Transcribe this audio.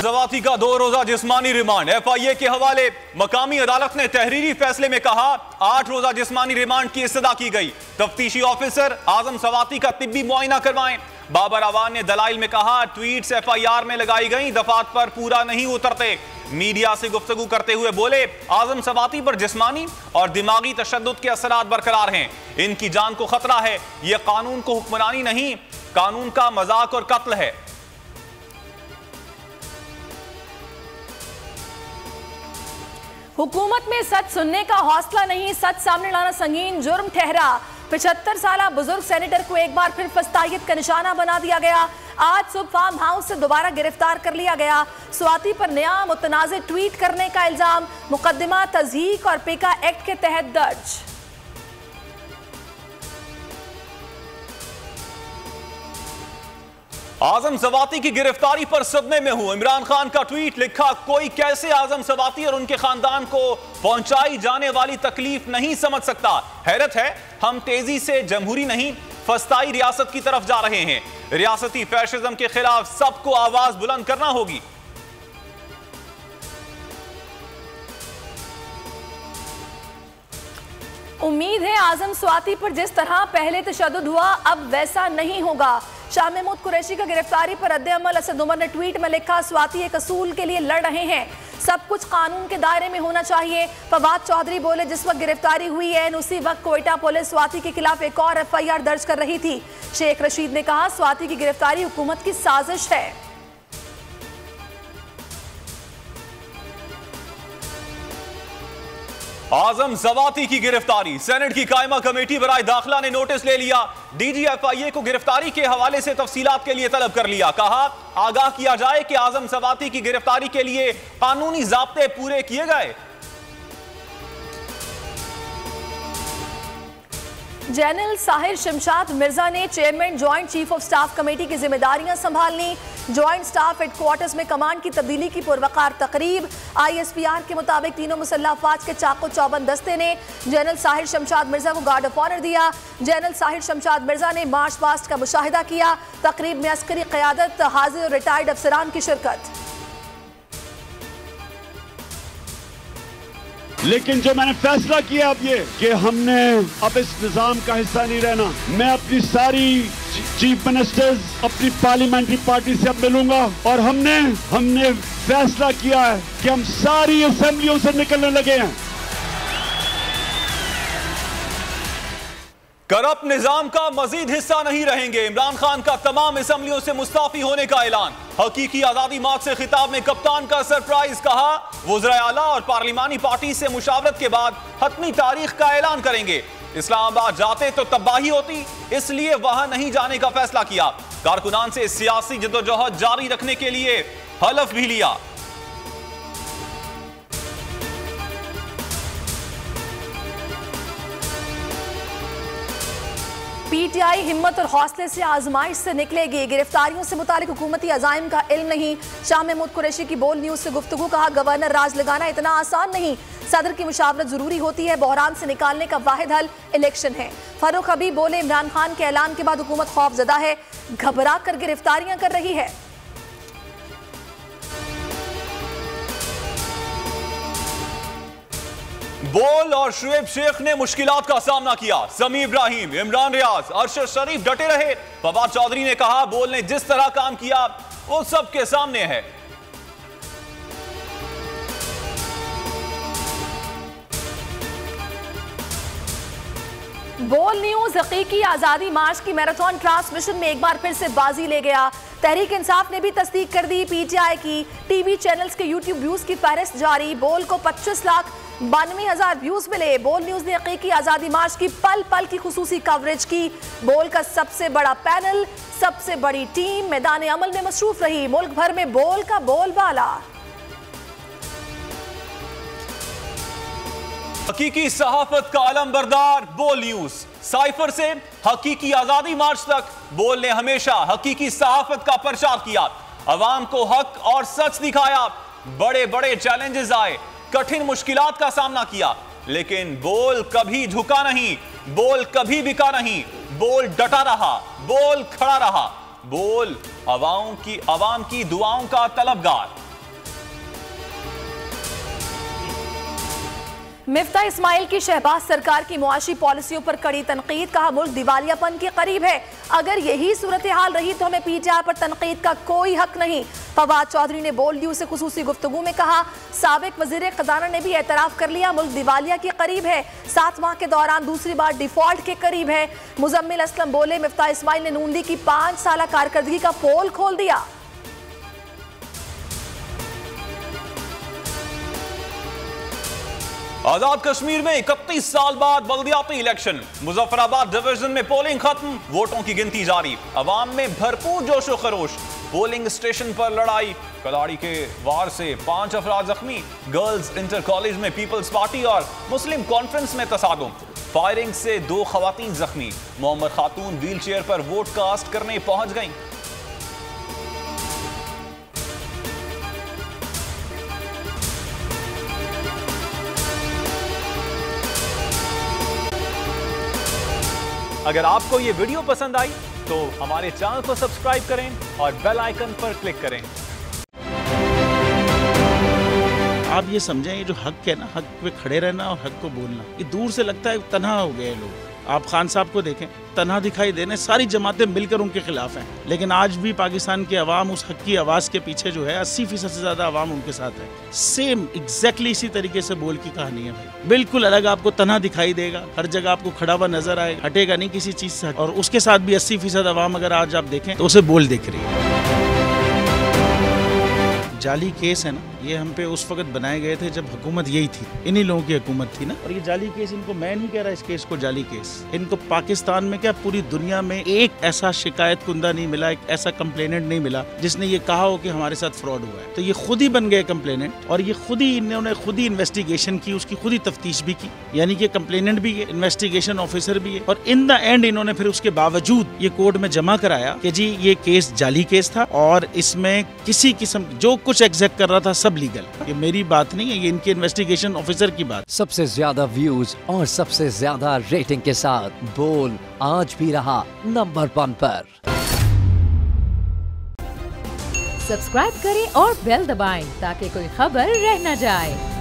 ज़वाती का 2 रोजा जिस्मानी रिमांड। FIA के हवाले मकामी अदालत ने तहरीरी फैसले में कहा 8 रोजा जिस्मानी रिमांड की इस्तदा की गई। तफ्तीशी ऑफिसर आजम ज़वाती का तिब्बी मुआयना करवाएं। बाबर अवान ने दलाइल में कहा ट्वीट्स FIR में लगाई गई दफात पर पूरा नहीं उतरते। मीडिया से गुफ्तगू करते हुए बोले आजम ज़वाती पर जिस्मानी और दिमागी तशद्दुद के असरात बरकरार हैं, इनकी जान को खतरा है। यह कानून को हुक्मरानी नहीं, कानून का मजाक और कत्ल है। हुकूमत में सच सुनने का हौसला नहीं, सच सामने लाना संगीन जुर्म ठहरा। 75 साल बुजुर्ग सेनेटर को एक बार फिर फस्तायत का निशाना बना दिया गया। आज सुबह फार्म हाउस से दोबारा गिरफ्तार कर लिया गया। स्वाति पर नया मुतनाज़ ट्वीट करने का इल्जाम, मुकदमा तज़हीक और पेका एक्ट के तहत दर्ज। आजम ज़वाती की गिरफ्तारी पर सदमे में हूं। इमरान खान का ट्वीट, लिखा कोई कैसे आजम ज़वाती और उनके खानदान को पहुंचाई जाने वाली तकलीफ नहीं समझ सकता। हैरत है हम तेजी से जमहूरी नहीं फस्ताई रियासत की तरफ जा रहे हैं। रियासती फैशिज्म के खिलाफ सबको आवाज बुलंद करना होगी। उम्मीद है आजम स्वाति पर जिस तरह पहले तशद्दुद हुआ अब वैसा नहीं होगा। शाह महमूद कुरैशी का गिरफ्तारी पर रद्द-ए-अमल असद उमर ने ट्वीट में लिखा स्वाति एक असूल के लिए लड़ रहे हैं, सब कुछ कानून के दायरे में होना चाहिए। फवाद चौधरी बोले जिस वक्त गिरफ्तारी हुई है उसी वक्त कोयटा पुलिस स्वाति के खिलाफ एक और FIR दर्ज कर रही थी। शेख रशीद ने कहा स्वाति की गिरफ्तारी हुकूमत की साजिश है। आजम ज़वाती की गिरफ्तारी, सेनेट की कायमा कमेटी बराए दाखिला ने नोटिस ले लिया। DG FIA को गिरफ्तारी के हवाले से तफसीलात के लिए तलब कर लिया। कहा आगाह किया जाए कि आजम ज़वाती की गिरफ्तारी के लिए कानूनी ज़ाब्ते पूरे किए गए। जनरल साहिर शमशाद मिर्जा ने chairman joint chief of staff committee की जिम्मेदारियां संभालनी। जॉइंट स्टाफ हेडक्वार्टर्स में कमांड की तब्दीली की पुरवकार तकरीब। ISPR के मुताबिक तीनों मुसल्लह अफवाज के चाको चौबंद दस्ते ने जनरल साहिर शमशाद मिर्जा को गार्ड ऑफ ऑनर दिया। जनरल साहिर शमशाद मिर्जा ने मार्च पास्ट का मुशाहिदा किया। तकरीब में अस्करी क़यादत, हाजिर और रिटायर्ड अफसरान की शिरकत। लेकिन जो मैंने फैसला किया अब ये कि हमने अब इस निजाम का हिस्सा नहीं रहना। मैं अपनी सारी चीफ मिनिस्टर्स, अपनी पार्लियामेंट्री पार्टी से अब मिलूंगा और हमने फैसला किया है कि हम सारी असेंबलियों से निकलने लगे हैं। करप्ट निजाम का मजीद हिस्सा नहीं रहेंगे। इमरान खान का तमाम असेंबलियों से मुस्ताफी होने का ऐलान। हकीकी आजादी मार्च से खिताब में कप्तान का सरप्राइज, कहा वज़ीर आला और पार्लिमानी पार्टी से मुशावरत के बाद हतमी तारीख का ऐलान करेंगे। इस्लामाबाद जाते तो तबाही होती, इसलिए वहां नहीं जाने का फैसला किया। कारकुनान से सियासी जद्दोजहद जारी रखने के लिए हलफ भी लिया। PTI हिम्मत और हौसले से आजमाइश से निकलेगी। गिरफ्तारियों से मुतालिक हुकूमती अज़ाइम का इल्म नहीं। शाह महमूद कुरैशी की बोल न्यूज से गुफ्तगू, कहा गवर्नर राज लगाना इतना आसान नहीं, सदर की मुशावरत जरूरी होती है। बहरान से निकालने का वाहिद हल इलेक्शन है। फारूक हबीब बोले इमरान खान के ऐलान के बाद हुकूमत खौफजदा है, घबरा कर गिरफ्तारियां कर रही है। बोल और शुएब शेख ने मुश्किलात का सामना किया। समी इब्राहिम, इमरान रियाज, अरशद शरीफ डटे रहे। फवाद चौधरी ने कहा बोल ने जिस तरह काम किया वो सबके सामने है। बोल न्यूज हकीकी आजादी मार्च की मैराथन ट्रांसमिशन में एक बार फिर से बाजी ले गया। तहरीक इंसाफ ने भी तस्दीक कर दी। PTI की टीवी चैनल्स के YouTube व्यूज की फहरिस्त जारी। बोल को 25,92,000 व्यूज मिले। बोल न्यूज ने हकीकी आजादी मार्च की पल पल की खुसूसी कवरेज की। बोल का सबसे बड़ा पैनल, सबसे बड़ी टीम मैदान अमल में मसरूफ रही। मुल्क भर में बोल का बोलबाला। हकीकी सहाफत का अलमबरदार बोल न्यूज। साइफर से हकीकी आजादी मार्च तक बोल ने हमेशा हकीकी सहाफत का प्रचार किया। अवाम को हक और सच दिखाया। बड़े बड़े चैलेंजेस आए, कठिन मुश्किलात का सामना किया, लेकिन बोल कभी झुका नहीं, बोल कभी बिका नहीं। बोल डटा रहा, बोल खड़ा रहा। बोल अवाम की दुआओं का तलबगार। मिफ्ता इस्माइल की शहबाज सरकार की मुआशी पॉलिसियों पर कड़ी तनकीद, कहा मुल्क दिवालियापन के करीब है। अगर यही सूरत हाल रही तो हमें पीटीआई पर तनकीद का कोई हक नहीं। फवाद चौधरी ने बोल्ड न्यूज से खुसूसी गुफ्तगू में कहा, साबिक वजीर खजाना ने भी एतराफ कर लिया मुल्क दिवालिया के करीब है, 7 माह के दौरान दूसरी बार डिफॉल्ट के करीब है। मुजम्मिल असलम बोले, मिफ्ता इस्माइल ने नून लीग की 5 साल कारकर्दगी का पोल खोल दिया। आजाद कश्मीर में 31 साल बाद बल्दियाती इलेक्शन, मुजफ्फराबाद डिवीजन में पोलिंग खत्म, वोटों की गिनती जारी। अवाम में भरपूर जोशो खरोश, पोलिंग स्टेशन पर लड़ाई, कलाड़ी के वार से 5 अफराद जख्मी। गर्ल्स इंटर कॉलेज में पीपल्स पार्टी और मुस्लिम कॉन्फ्रेंस में तसादुम, फायरिंग से 2 खवातीन जख्मी। मोहम्मद खातून व्हील चेयर पर वोट कास्ट करने पहुंच गईं। अगर आपको ये वीडियो पसंद आई तो हमारे चैनल को सब्सक्राइब करें और बेल आइकन पर क्लिक करें। आप ये समझें, ये जो हक है ना, हक पे खड़े रहना और हक को बोलना, ये दूर से लगता है तन्हा हो गए लोग। आप खान साहब को देखें, तन्हा दिखाई देने, सारी जमातें मिलकर उनके खिलाफ हैं, लेकिन आज भी पाकिस्तान की आवाम उस हक की आवाज़ के पीछे जो है 80% से ज़्यादा आवाम उनके साथ है। सेम एग्जैक्टली इसी तरीके से बोल की कहानी है भाई, बिल्कुल अलग आपको तन्हा दिखाई देगा, हर जगह आपको खड़ा हुआ नजर आएगा, हटेगा नहीं किसी चीज़ से। और उसके साथ भी 80% आवाम अगर आज आप देखें तो उसे बोल दिख रही है। जाली केस है ना, ये हम पे उस वक्त बनाए गए थे जब हुकूमत यही थी, इन्हीं लोगों की हुकूमत थी ना। और ये जाली केस, इनको मैं नहीं कह रहा इस केस को जाली केस, इनको पाकिस्तान में क्या पूरी दुनिया में एक ऐसा शिकायत कुंदा नहीं मिला, एक ऐसा कंप्लेनेंट नहीं मिला जिसने ये कहा हो कि हमारे साथ फ्रॉड हुआ है। तो ये खुद ही बन गए कंप्लेनेंट और ये खुद ही इन्होंने खुद ही इन्वेस्टिगेशन की, उसकी खुद ही तफ्तीश भी की, यानी कि कंप्लेनेंट भी है, इन्वेस्टिगेशन ऑफिसर भी है। और इन द एंड इन्होंने फिर उसके बावजूद ये कोर्ट में जमा कराया कि जी ये केस जाली केस था और इसमें किसी किस्म जो कुछ एग्जैक्ट कर रहा था सब लीगल। ये मेरी बात नहीं है, ये इनके इन्वेस्टिगेशन ऑफिसर की बात। सबसे ज्यादा व्यूज और सबसे ज्यादा रेटिंग के साथ बोल आज भी रहा नंबर 1 पर। सब्सक्राइब करें और बेल दबाएं ताकि कोई खबर रह न जाए।